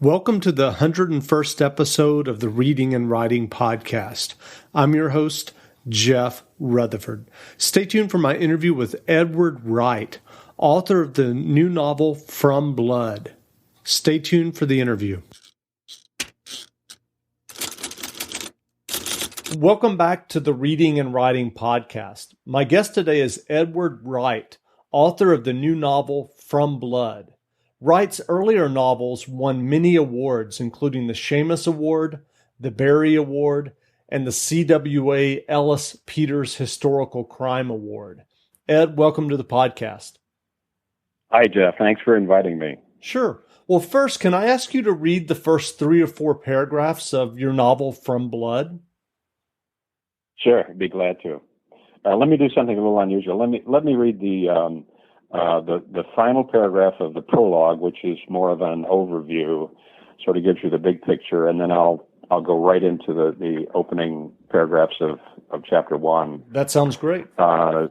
Welcome to the 101st episode of the Reading and Writing Podcast. I'm your host, Jeff Rutherford. Stay tuned for my interview with Edward Wright, author of the new novel From Blood. Stay tuned for the interview. Welcome back to the Reading and Writing Podcast. My guest today is Edward Wright, author of the new novel From Blood. Wright's earlier novels won many awards, including the Shamus Award, the Barry Award, and the CWA Ellis Peters Historical Crime Award. Ed, welcome to the podcast. Hi, Jeff. Thanks for inviting me. Sure. Well, first, can I ask you to read the first 3 or 4 paragraphs of your novel From Blood? Sure, I'd be glad to. Let me do something a little unusual. Let me read the final paragraph of the prologue, which is more of an overview, sort of gives you the big picture, and then I'll go right into the opening paragraphs of chapter 1. That sounds great. The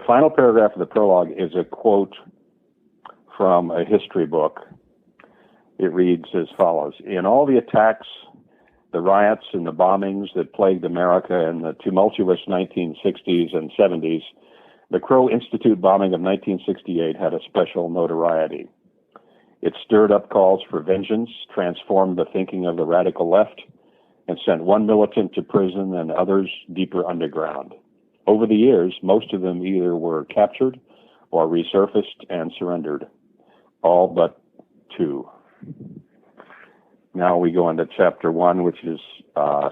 final paragraph of the prologue is a quote from a history book. It reads as follows: "In all the attacks, the riots, and the bombings that plagued America in the tumultuous 1960s and 70s, the Crow Institute bombing of 1968 had a special notoriety. It stirred up calls for vengeance, transformed the thinking of the radical left, and sent one militant to prison and others deeper underground. Over the years, most of them either were captured or resurfaced and surrendered. All but 2. Now we go into chapter 1, which is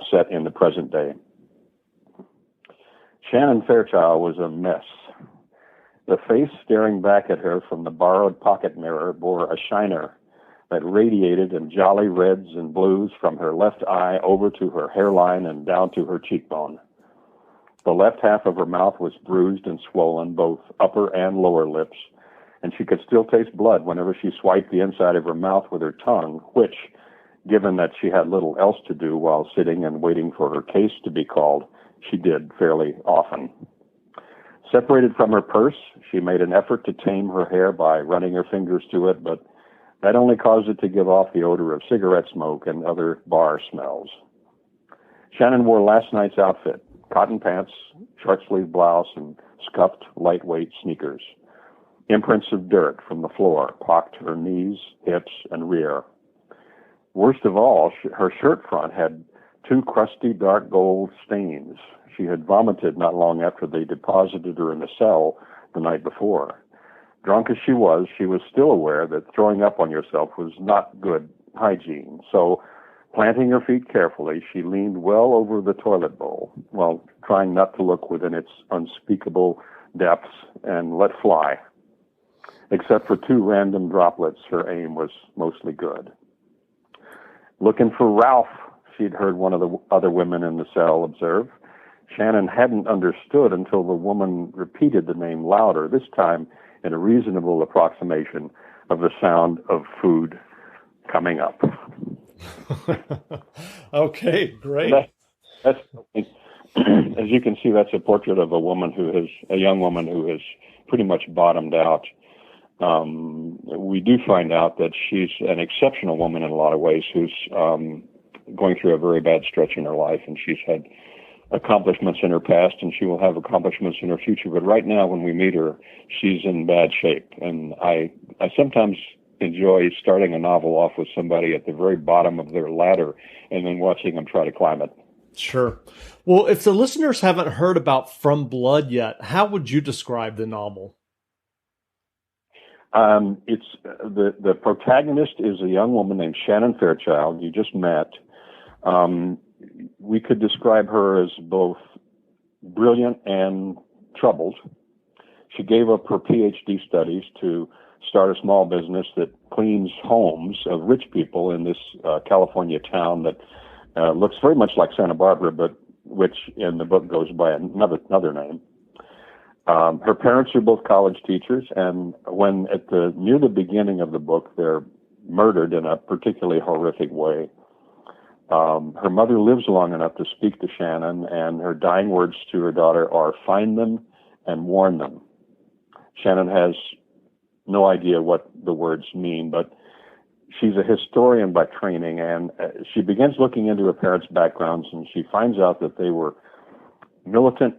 set in the present day. Shannon Fairchild was a mess. The face staring back at her from the borrowed pocket mirror bore a shiner that radiated in jolly reds and blues from her left eye over to her hairline and down to her cheekbone. The left half of her mouth was bruised and swollen, both upper and lower lips, and she could still taste blood whenever she swiped the inside of her mouth with her tongue, which, given that she had little else to do while sitting and waiting for her case to be called, she did fairly often. Separated from her purse, she made an effort to tame her hair by running her fingers through it, but that only caused it to give off the odor of cigarette smoke and other bar smells. Shannon wore last night's outfit: cotton pants, short-sleeved blouse, and scuffed, lightweight sneakers. Imprints of dirt from the floor pocked her knees, hips, and rear. Worst of all, her shirt front had 2 crusty dark gold stains. She had vomited not long after they deposited her in the cell the night before. Drunk as she was still aware that throwing up on yourself was not good hygiene. So, planting her feet carefully, she leaned well over the toilet bowl, while trying not to look within its unspeakable depths, and let fly. Except for 2 random droplets, her aim was mostly good. "Looking for Ralph," she'd heard one of the other women in the cell observe. Shannon hadn't understood until the woman repeated the name louder, this time in a reasonable approximation of the sound of food coming up. Okay, great. That's as you can see, that's a portrait of a young woman who has pretty much bottomed out. We do find out that she's an exceptional woman in a lot of ways, who's going through a very bad stretch in her life, and she's had accomplishments in her past, and she will have accomplishments in her future. But right now, when we meet her, she's in bad shape. And I sometimes enjoy starting a novel off with somebody at the very bottom of their ladder and then watching them try to climb it. Sure. Well, if the listeners haven't heard about From Blood yet, how would you describe the novel? It's the protagonist is a young woman named Shannon Fairchild, you just met. We could describe her as both brilliant and troubled. She gave up her PhD studies to start a small business that cleans homes of rich people in this California town that looks very much like Santa Barbara, but which in the book goes by another name. Her parents are both college teachers, and when near the beginning of the book, they're murdered in a particularly horrific way. Her mother lives long enough to speak to Shannon, and her dying words to her daughter are, "Find them and warn them." Shannon has no idea what the words mean, but she's a historian by training, and she begins looking into her parents' backgrounds, and she finds out that they were militant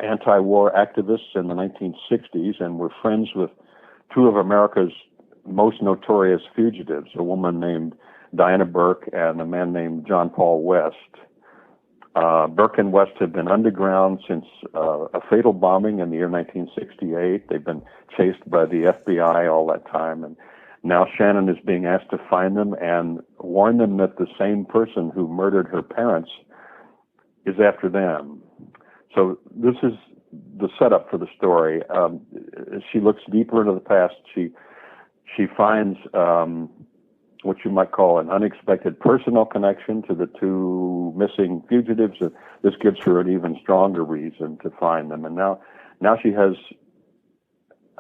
anti-war activists in the 1960s and were friends with two of America's most notorious fugitives, a woman named Diana Burke and a man named John Paul West. Burke and West had been underground since a fatal bombing in the year 1968. They've been chased by the FBI all that time, and now Shannon is being asked to find them and warn them that the same person who murdered her parents is after them. So this is the setup for the story. She looks deeper into the past. She finds what you might call an unexpected personal connection to the two missing fugitives. This gives her an even stronger reason to find them. And now she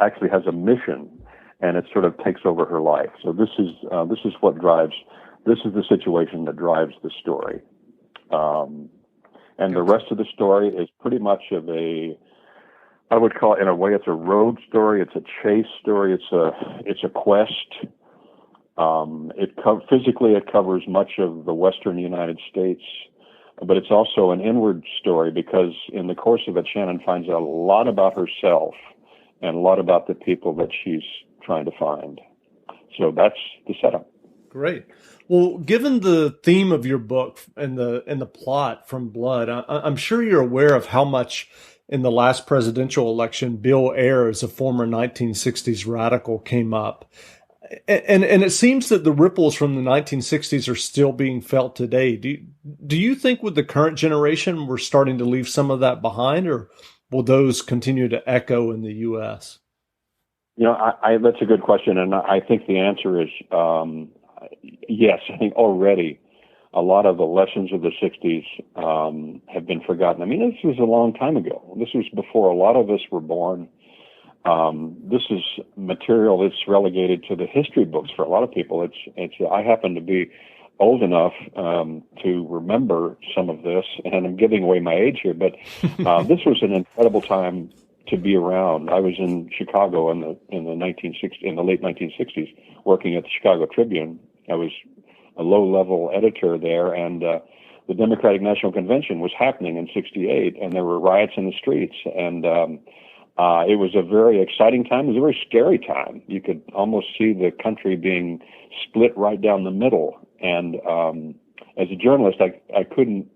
actually has a mission, and it sort of takes over her life. So this is the situation that drives the story. And the rest of the story is pretty much of I would call it, in a way, it's a road story. It's a chase story. It's a quest. Physically, it covers much of the western United States, but it's also an inward story because in the course of it, Shannon finds out a lot about herself and a lot about the people that she's trying to find. So that's the setup. Great. Well, given the theme of your book and the plot from Blood, I'm sure you're aware of how much in the last presidential election Bill Ayers, a former 1960s radical, came up. And it seems that the ripples from the 1960s are still being felt today. Do you think with the current generation we're starting to leave some of that behind, or will those continue to echo in the U.S.? That's a good question, and I think the answer is yes. I think already a lot of the lessons of the 60s have been forgotten. I mean, this was a long time ago. This was before a lot of us were born. This is material that's relegated to the history books for a lot of people. I happen to be old enough to remember some of this, and I'm giving away my age here, but this was an incredible time to be around. I was in Chicago in the late 1960s, working at the Chicago Tribune. I was a low-level editor there, and the Democratic National Convention was happening in '68, and there were riots in the streets, and it was a very exciting time. It was a very scary time. You could almost see the country being split right down the middle. And as a journalist, I couldn't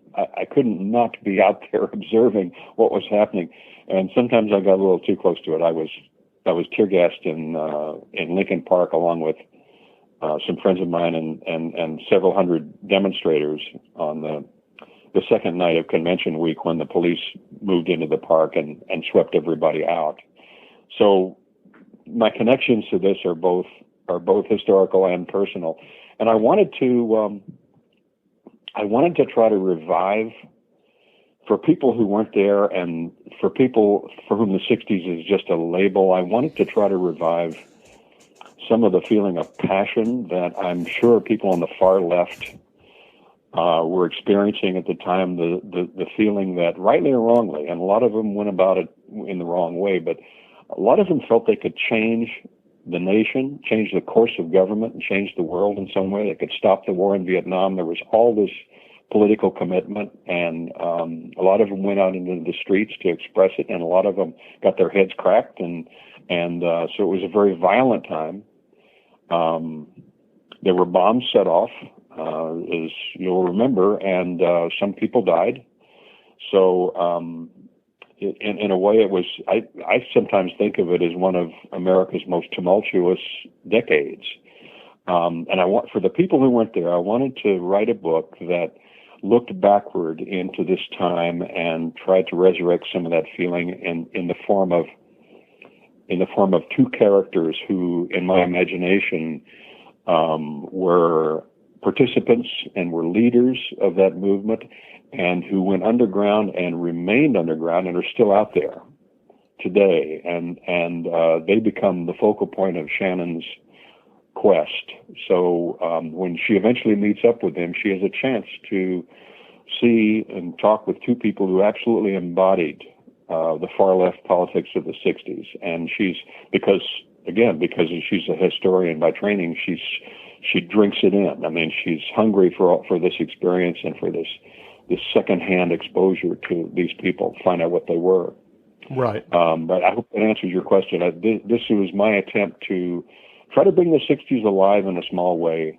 not be out there observing what was happening. And sometimes I got a little too close to it. I was tear gassed in Lincoln Park along with some friends of mine and several hundred demonstrators on the second night of convention week when the police moved into the park and swept everybody out. So my connections to this are both historical and personal. And I wanted to try to revive, for people who weren't there and for people for whom the 60s is just a label, I wanted to try to revive some of the feeling of passion that I'm sure people on the far left were experiencing at the time, the feeling that, rightly or wrongly, and a lot of them went about it in the wrong way, but a lot of them felt they could change the nation, change the course of government, and change the world in some way. They could stop the war in Vietnam. There was all this political commitment, and a lot of them went out into the streets to express it, and a lot of them got their heads cracked, and so it was a very violent time. There were bombs set off, as you'll remember, and some people died. So in a way, it was, I sometimes think of it as one of America's most tumultuous decades. And for the people who weren't there, I wanted to write a book that looked backward into this time and tried to resurrect some of that feeling in the form of two characters who, in my imagination, were participants and were leaders of that movement, and who went underground and remained underground and are still out there today. And they become the focal point of Shannon's quest. So when she eventually meets up with them, she has a chance to see and talk with two people who absolutely embodied the far left politics of the 60s. And because she's a historian by training, she drinks it in. I mean, she's hungry for this experience and for this secondhand exposure to these people, find out what they were. Right. But I hope that answers your question. This was my attempt to try to bring the 60s alive in a small way,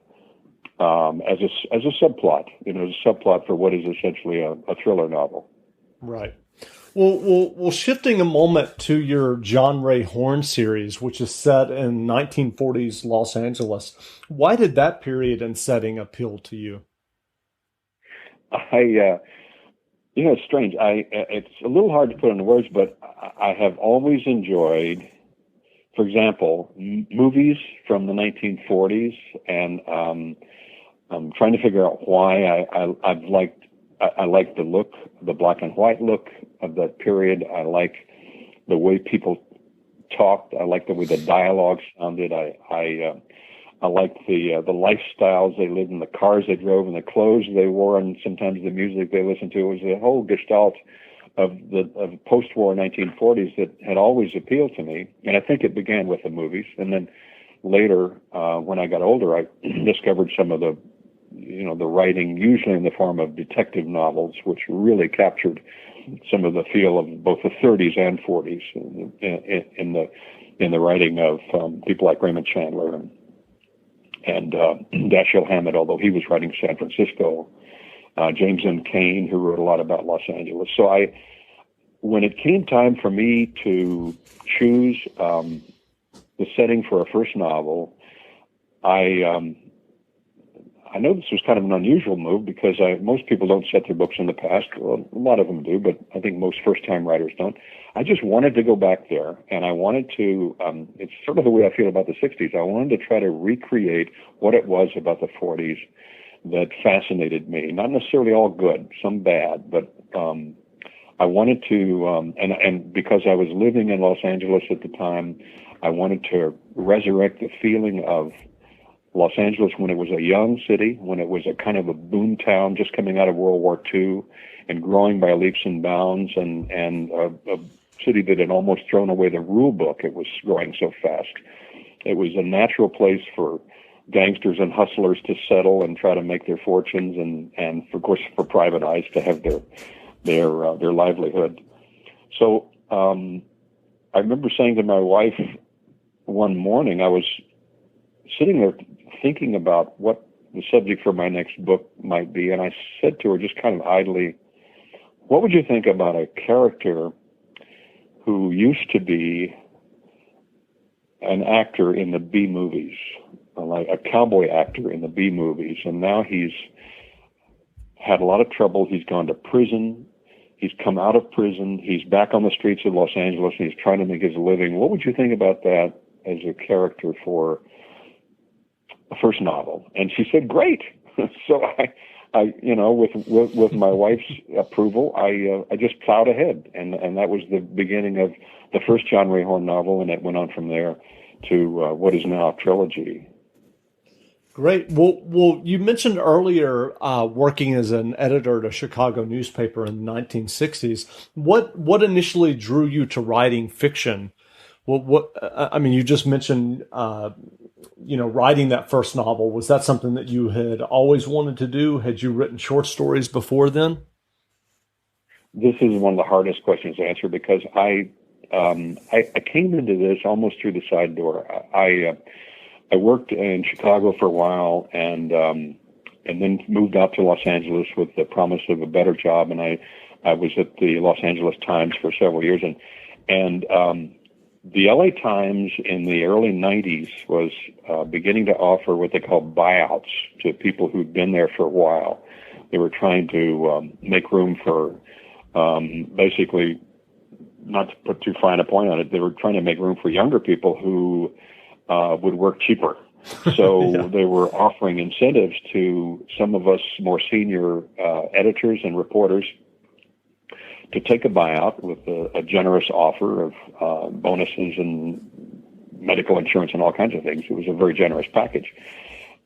as a subplot, as a subplot for what is essentially a thriller novel. Right. Well, shifting a moment to your John Ray Horn series, which is set in 1940s Los Angeles, why did that period and setting appeal to you? It's strange. It's a little hard to put into words, but I have always enjoyed, for example, movies from the 1940s, and I'm trying to figure out why I like the look, the black and white look of that period. I like the way people talked. I like the way the dialogue sounded. I liked the lifestyles they lived in, the cars they drove, and the clothes they wore, and sometimes the music they listened to. It was the whole gestalt of post-war 1940s that had always appealed to me. And I think it began with the movies, and then later, when I got older, I discovered some of the writing, usually in the form of detective novels, which really captured some of the feel of both the 30s and 40s in the writing of people like Raymond Chandler and Dashiell Hammett, although he was writing San Francisco, James M. Cain, who wrote a lot about Los Angeles. So when it came time for me to choose the setting for a first novel, I know this was kind of an unusual move because most people don't set their books in the past. Well, a lot of them do, but I think most first-time writers don't. I just wanted to go back there, and I wanted to, it's sort of the way I feel about the 60s. I wanted to try to recreate what it was about the 40s that fascinated me. Not necessarily all good, some bad, but I wanted to, and because I was living in Los Angeles at the time, I wanted to resurrect the feeling of Los Angeles when it was a young city, when it was a kind of a boom town just coming out of World War II and growing by leaps and bounds, and a city that had almost thrown away the rule book. It was growing so fast. It was a natural place for gangsters and hustlers to settle and try to make their fortunes, and of course for private eyes to have their livelihood. So I remember saying to my wife one morning, I was sitting there thinking about what the subject for my next book might be, and I said to her just kind of idly, what would you think about a character who used to be an actor in the B movies, like a cowboy actor in the B movies, and now he's had a lot of trouble, he's gone to prison, he's come out of prison, he's back on the streets of Los Angeles, and he's trying to make his living. What would you think about that as a character for a first novel? And she said, great. So I with my wife's approval, I just plowed ahead, and that was the beginning of the first John Ray Horn novel, and it went on from there to what is now a trilogy. Great. Well, you mentioned earlier working as an editor at a Chicago newspaper in the 1960s. What initially drew you to writing fiction? Well, you just mentioned, writing that first novel. Was that something that you had always wanted to do? Had you written short stories before then? This is one of the hardest questions to answer because I came into this almost through the side door. I worked in Chicago for a while and then moved out to Los Angeles with the promise of a better job. And I was at the Los Angeles Times for several years, and the LA Times in the early 90s was beginning to offer what they call buyouts to people who'd been there for a while. They were trying to make room for, basically, not to put too fine a point on it, they were trying to make room for younger people who would work cheaper. So yeah. They were offering incentives to some of us more senior editors and reporters to take a buyout with a generous offer of bonuses and medical insurance and all kinds of things. It was a very generous package.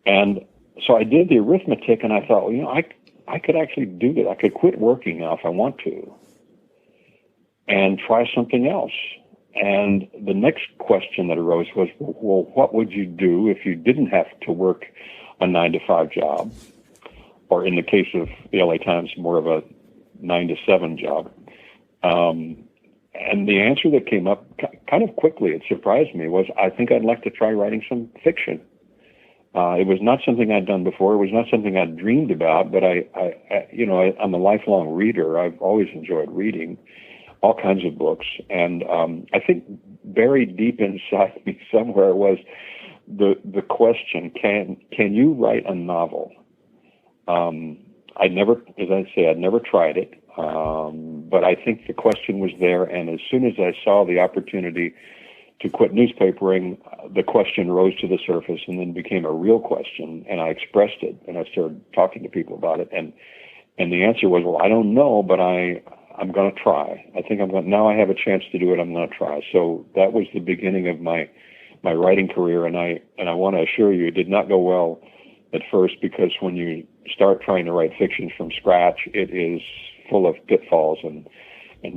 And so I did the arithmetic, and I thought, I could actually do that. I could quit working now if I want to and try something else. And the next question that arose was, well, what would you do if you didn't have to work a 9-to-5 job, or in the case of the LA Times, more of a 9-to-7 job? And the answer that came up kind of quickly, it surprised me, was I think I'd like to try writing some fiction. It was not something I'd done before. It was not something I'd dreamed about, but I'm a lifelong reader. I've always enjoyed reading all kinds of books. And I think buried deep inside me somewhere was the question, can you write a novel? I'd never tried it. But I think the question was there, and as soon as I saw the opportunity to quit newspapering, the question rose to the surface and then became a real question, and I expressed it, and I started talking to people about it, and the answer was, well, I don't know, but I'm going to try. I think now I have a chance to do it, I'm going to try. So that was the beginning of my writing career, and I want to assure you, it did not go well at first, because when you start trying to write fiction from scratch, it is full of pitfalls and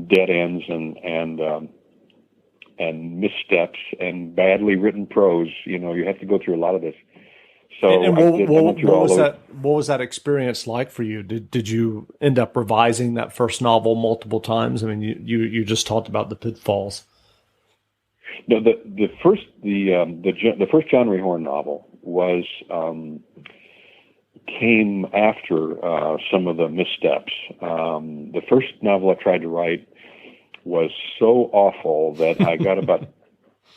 dead ends and missteps and badly written prose. You have to go through a lot of this. So what was that experience like for you? Did you end up revising that first novel multiple times? I mean, you just talked about the pitfalls. No, the first John Ray Horn novel came after some of the missteps. The first novel I tried to write was so awful that I got about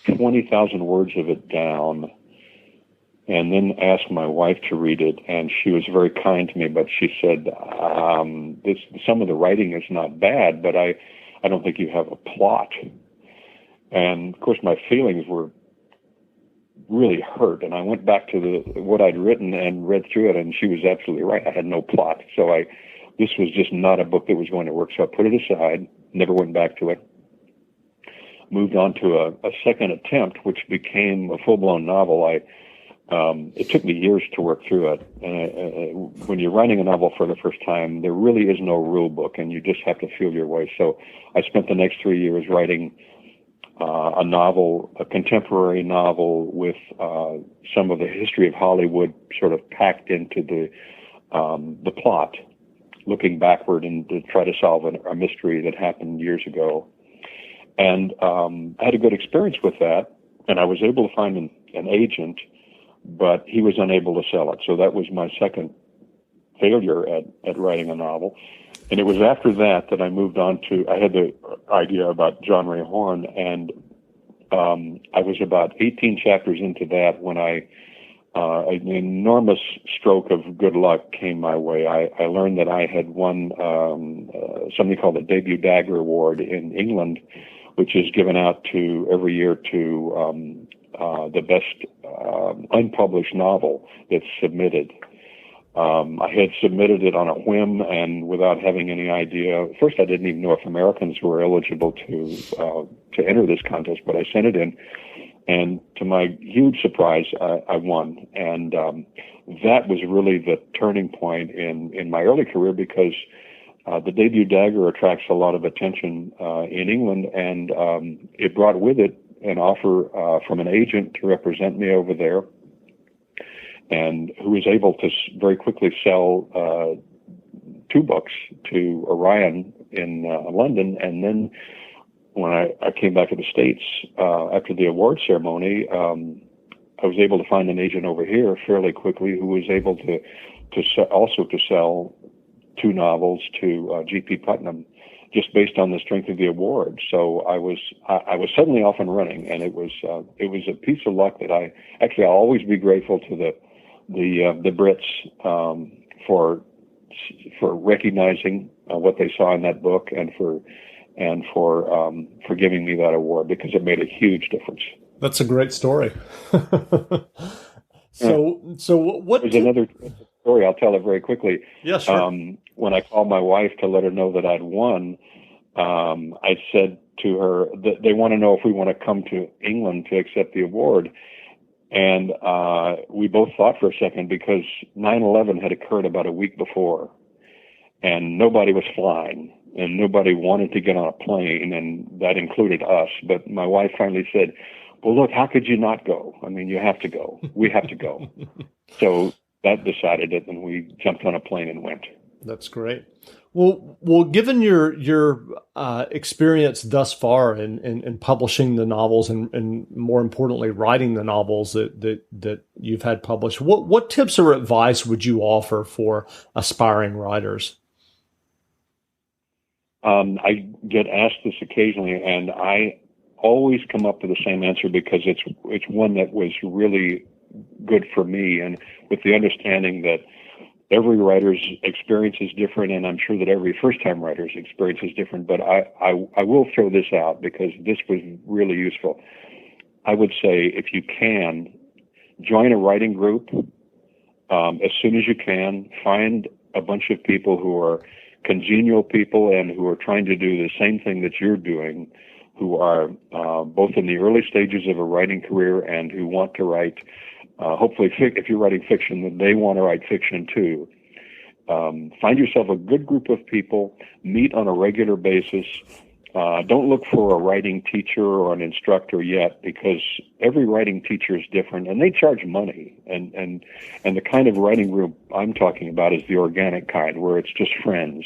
20,000 words of it down, and then asked my wife to read it, and she was very kind to me, but she said, some of the writing is not bad, but I don't think you have a plot. And of course my feelings were really hurt, and I went back to what I'd written and read through it, and she was absolutely right. I had no plot, so this was just not a book that was going to work. So I put it aside, never went back to it, moved on to a second attempt, which became a full-blown novel. It took me years to work through it. When you're writing a novel for the first time, there really is no rule book, and you just have to feel your way. So I spent the next 3 years writing a novel, a contemporary novel with some of the history of Hollywood sort of packed into the plot, looking backward and to try to solve a mystery that happened years ago. And I had a good experience with that, and I was able to find an agent, but he was unable to sell it. So that was my second failure at writing a novel. And it was after that I moved on to, I had the idea about John Ray Horn, and I was about 18 chapters into that when an enormous stroke of good luck came my way. I learned that I had won something called the Debut Dagger Award in England, which is given out every year to the best unpublished novel that's submitted. I had submitted it on a whim and without having any idea. First, I didn't even know if Americans were eligible to enter this contest, but I sent it in, and to my huge surprise, I won. And that was really the turning point in my early career, because the Debut Dagger attracts a lot of attention in England, and it brought with it an offer from an agent to represent me over there, and who was able to very quickly sell 2 books to Orion in London. And then when I came back to the States after the award ceremony, I was able to find an agent over here fairly quickly who was able to sell 2 novels to G.P. Putnam, just based on the strength of the award. So I was suddenly off and running, and it was a piece of luck that I'll always be grateful to the Brits for recognizing what they saw in that book, and for giving me that award, because it made a huge difference. That's a great story. So what? There's another story. I'll tell it very quickly. Yeah, sure. When I called my wife to let her know that I'd won, I said to her that they want to know if we want to come to England to accept the award. And we both thought for a second, because 9/11 had occurred about a week before, and nobody was flying. and nobody wanted to get on a plane, and that included us. But my wife finally said, well, look, how could you not go? I mean, you have to go. We have to go. So that decided it, and we jumped on a plane and went. That's great. Well, given your experience thus far in publishing the novels and more importantly, writing the novels that you've had published, what tips or advice would you offer for aspiring writers? I get asked this occasionally, and I always come up with the same answer because it's one that was really good for me, and with the understanding that every writer's experience is different, and I'm sure that every first-time writer's experience is different, but I will throw this out because this was really useful. I would say, if you can, join a writing group as soon as you can. Find a bunch of people who are congenial people and who are trying to do the same thing that you're doing, who are both in the early stages of a writing career and who want to write. Hopefully, if you're writing fiction, then they want to write fiction too. Find yourself a good group of people, meet on a regular basis. Don't look for a writing teacher or an instructor yet, because every writing teacher is different, and they charge money. And the kind of writing group I'm talking about is the organic kind, where it's just friends.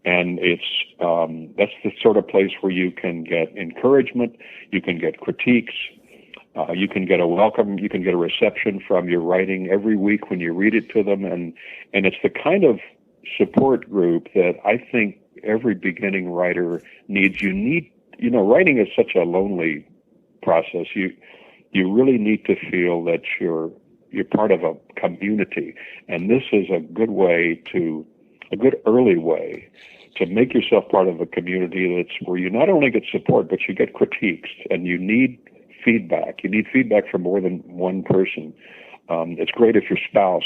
And that's the sort of place where you can get encouragement, you can get critiques, you can get a welcome, you can get a reception from your writing every week when you read it to them, and it's the kind of support group that I think every beginning writer needs. Writing is such a lonely process. You really need to feel that you're part of a community, and this is a good early way to make yourself part of a community that's where you not only get support, but you get critiques, and you need feedback. You need feedback from more than one person. It's great if your spouse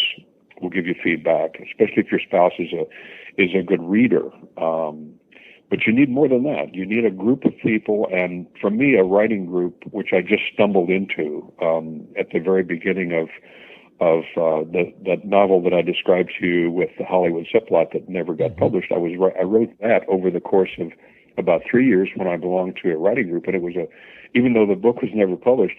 will give you feedback, especially if your spouse is a good reader. But you need more than that. You need a group of people, and for me, a writing group, which I just stumbled into at the very beginning of that novel that I described to you with the Hollywood subplot that never got published. I wrote that over the course of about 3 years when I belonged to a writing group, and it was even though the book was never published,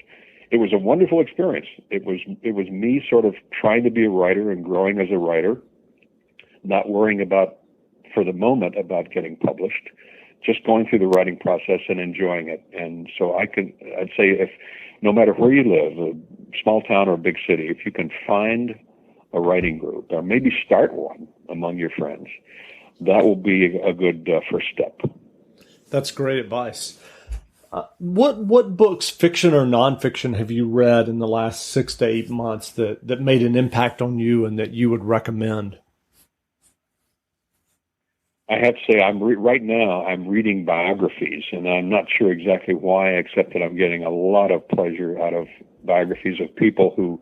it was a wonderful experience. It was me sort of trying to be a writer and growing as a writer, not worrying for the moment about getting published, just going through the writing process and enjoying it. And so I'd say, if no matter where you live, a small town or a big city, if you can find a writing group, or maybe start one among your friends, that will be a good first step. That's great advice. What books, fiction or nonfiction, have you read in the last 6 to 8 months that made an impact on you and that you would recommend? I have to say, right now I'm reading biographies, and I'm not sure exactly why, except that I'm getting a lot of pleasure out of biographies of people who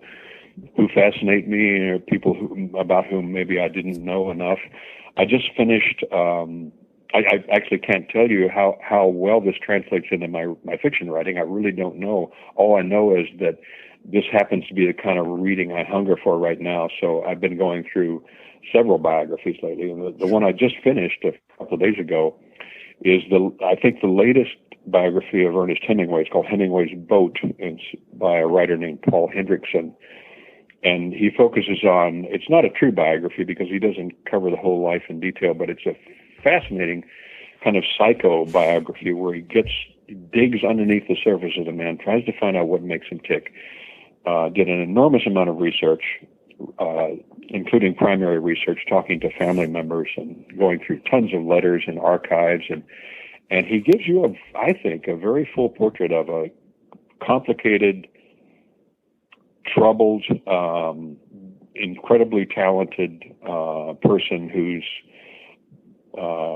fascinate me, or people about whom maybe I didn't know enough. I just finished. I actually can't tell you how well this translates into my fiction writing. I really don't know. All I know is that this happens to be the kind of reading I hunger for right now. So I've been going through several biographies lately, and the one I just finished a couple of days ago is I think the latest biography of Ernest Hemingway. It's called Hemingway's Boat. It's by a writer named Paul Hendrickson. And he focuses on, it's not a true biography because he doesn't cover the whole life in detail, but it's a fascinating kind of psycho biography where he digs underneath the surface of the man, tries to find out what makes him tick. Did an enormous amount of research, including primary research, talking to family members and going through tons of letters and archives. And he gives you, I think, a very full portrait of a complicated, troubled, incredibly talented person whose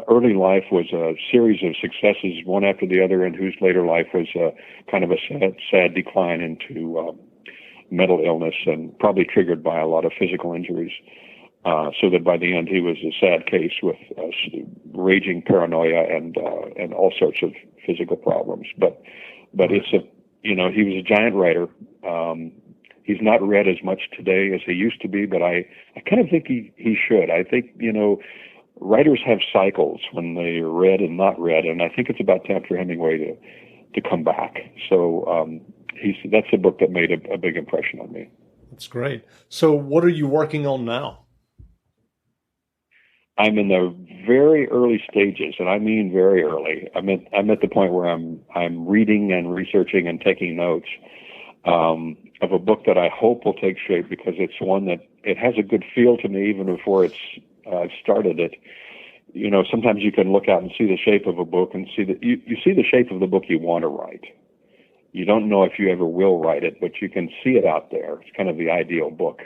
early life was a series of successes, one after the other, and whose later life was kind of a sad decline into mental illness, and probably triggered by a lot of physical injuries. So that by the end he was a sad case with raging paranoia and all sorts of physical problems. But it's he was a giant writer. He's not read as much today as he used to be, but I kind of think he should. I think, writers have cycles when they read and not read, and I think it's about time for Hemingway to come back. So that's a book that made a big impression on me. That's great. So what are you working on now? I'm in the very early stages, and I mean very early. I'm at the point where I'm reading and researching and taking notes of a book that I hope will take shape, because it's one that it has a good feel to me even before I've started it. You know, sometimes you can look out and see the shape of a book and see that you see the shape of the book you want to write. You don't know if you ever will write it, but you can see it out there. It's kind of the ideal book.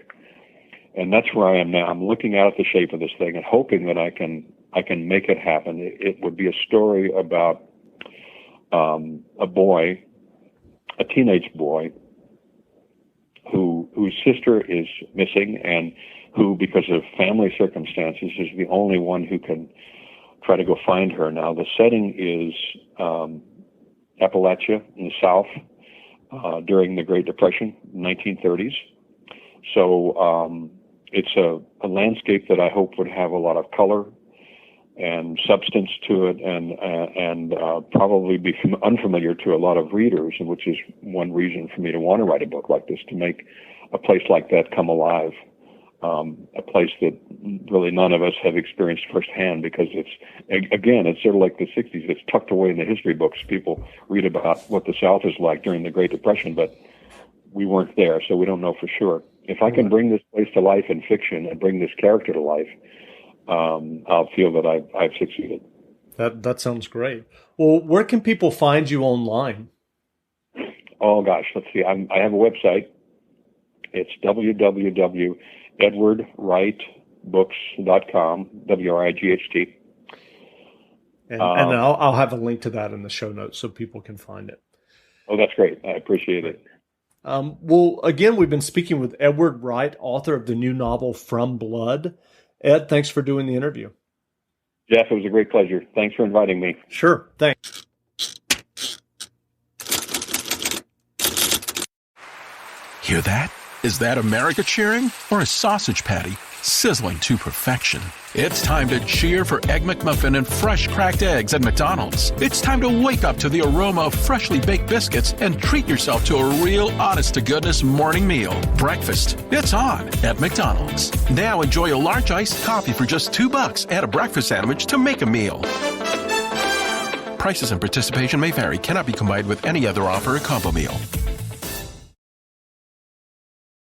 And that's where I am now. I'm looking out at the shape of this thing and hoping that I can make it happen. It would be a story about a boy, a teenage boy, whose sister is missing, and who, because of family circumstances, is the only one who can try to go find her. Now, the setting is Appalachia in the South during the Great Depression, 1930s. So it's a landscape that I hope would have a lot of color and substance to it, and probably be unfamiliar to a lot of readers, and which is one reason for me to want to write a book like this, to make a place like that come alive, a place that really none of us have experienced firsthand, because it's sort of like the 60s. It's tucked away in the history books. People read about what the South is like during the Great Depression, but we weren't there, so we don't know for sure. If I can bring this place to life in fiction and bring this character to life, I'll feel that I've succeeded. That sounds great. Well, where can people find you online? Oh gosh, let's see. I have a website. It's www.edwardwrightbooks.com. WRIGHT. And I'll have a link to that in the show notes so people can find it. Oh, that's great. I appreciate it. Well, again, we've been speaking with Edward Wright, author of the new novel From Blood. Ed, thanks for doing the interview. Jeff, it was a great pleasure. Thanks for inviting me. Sure. Thanks. Hear that? Is that America cheering or a sausage patty sizzling to perfection? It's time to cheer for Egg McMuffin and fresh cracked eggs at McDonald's. It's time to wake up to the aroma of freshly baked biscuits and treat yourself to a real honest-to-goodness morning meal. Breakfast, it's on at McDonald's. Now enjoy a large iced coffee for just $2. Add a breakfast sandwich to make a meal. Prices and participation may vary. Cannot be combined with any other offer or combo meal.